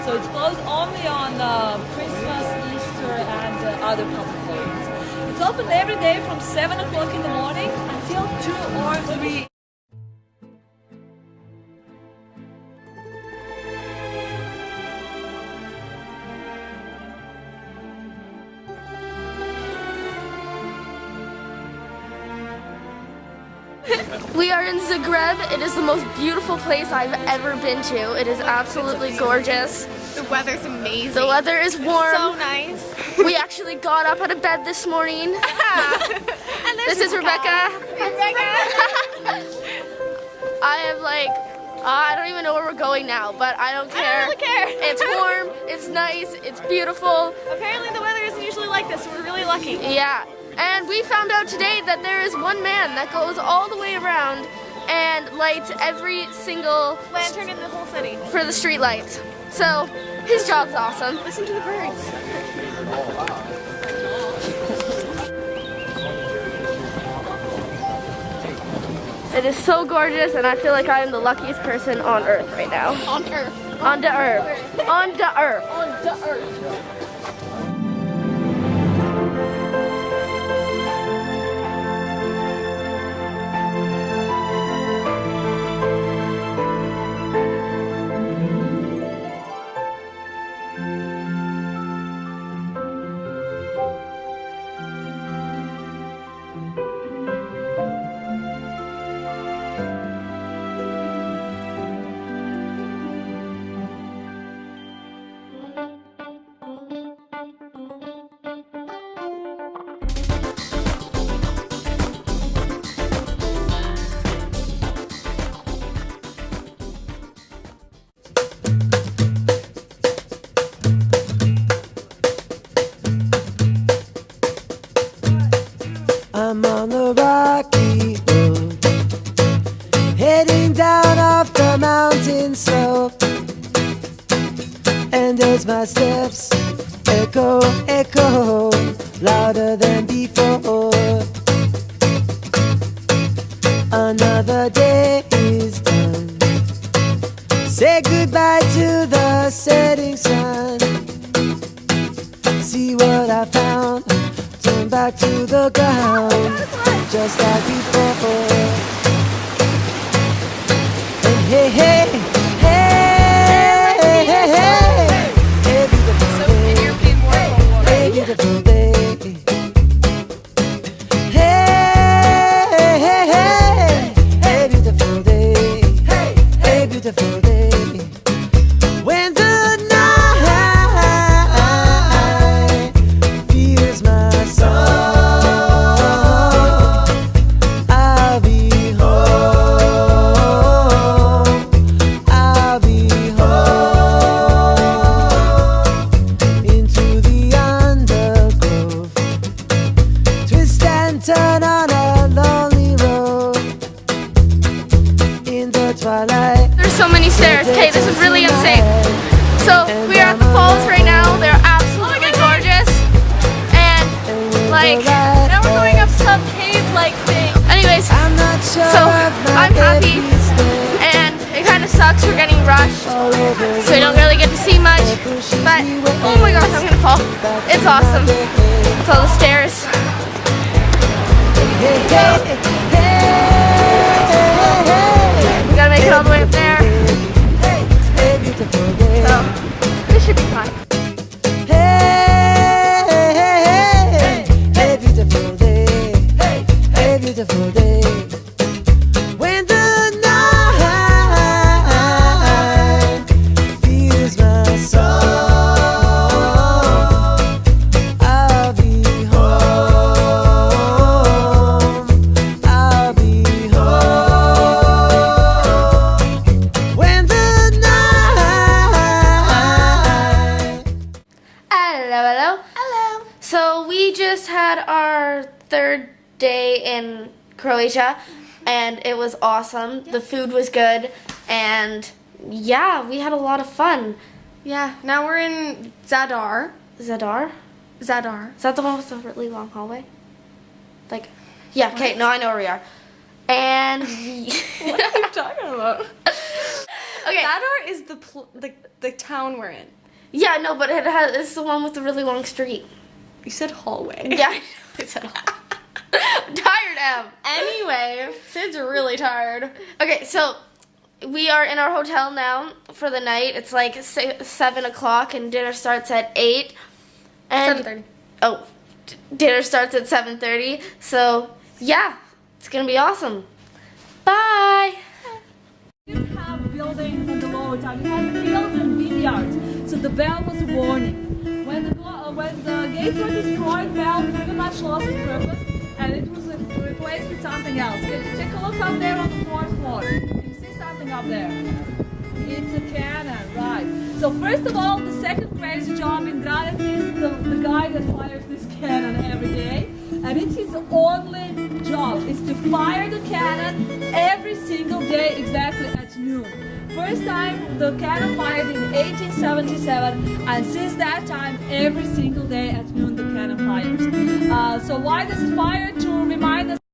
So it's closed only on Christmas, Easter, and other public holidays. It's open every day from 7 o'clock in the morning until 2 or 3. We are in Zagreb. It is the most beautiful place I've ever been to. It is absolutely gorgeous. The weather's amazing. The weather is warm. So nice. We actually got up out of bed this morning. And This is Rebecca. I am like, I don't even know where we're going now, but I don't care. I don't really care. It's warm, it's nice, it's beautiful. Apparently the weather isn't usually like this, so we're really lucky. Yeah, and we found out today that there is one man that goes all the way around and lights every single Lantern in the whole city. for the street lights. So his job's awesome. Listen to the birds. It is so gorgeous, and I feel like I am the luckiest person on earth right now. On Earth. On the earth. On the earth. On the Earth. I'm on the rocky road, heading down off the mountain slope. And as my steps echo, echo, louder than before. Another day is done. Say goodbye to the setting sun. See what I found. Turn back to the ground, just like before. And hey, hey, hey, hey, hey, hey, hey, beautiful day, hey, beautiful day. Hey, hey, hey, hey, beautiful day, hey, beautiful day. When the turn on a lonely road in the twilight. There's so many stairs. Okay, this is really unsafe. So we are at the falls right now. They're absolutely gorgeous. And like, now we're going up some cave-like thing. Anyways, so I'm happy. And it kind of sucks we're getting rushed. So we don't really get to see much. But, oh my gosh, I'm gonna fall. It's awesome. It's all the stairs. Hey, hey, hey, We gotta make it all the way up there. hey, beautiful day. So, this should be fun. Hey, hey, hey, hey, beautiful day. Hey, beautiful day. When the night fills my soul. So we just had our third day in Croatia and it was awesome. The food was good and yeah, we had a lot of fun. Yeah, now we're in Zadar. Zadar? Zadar. Is that the one with the really long hallway? Like, yeah, okay, no, I know where we are. And What are you talking about? Okay. Zadar is the town we're in. Yeah, no, but it's the one with the really long street. You said hallway. Yeah, I said I'm tired, Em. Anyway, Sid's really tired. Okay, so we are in our hotel now for the night. It's like 7 o'clock and dinner starts at 8. And 7:30. Oh, dinner starts at 7:30. So, yeah, it's going to be awesome. Bye. We didn't have buildings in the lower town. We had fields and vineyards. So the bell was a warning. When the gates were destroyed, bell pretty much lost its purpose, and it was replaced with something else. Take a look up there on the 4th floor. Can you see something up there? It's a cannon, right. So first of all, the second crazy job in Granite is the guy that fires this cannon every day. And it's his only job, is to fire the cannon every single day exactly at noon. First time the cannon fired in 1877, and since that time, every single day at noon the cannon fires. So why does it fire? To remind us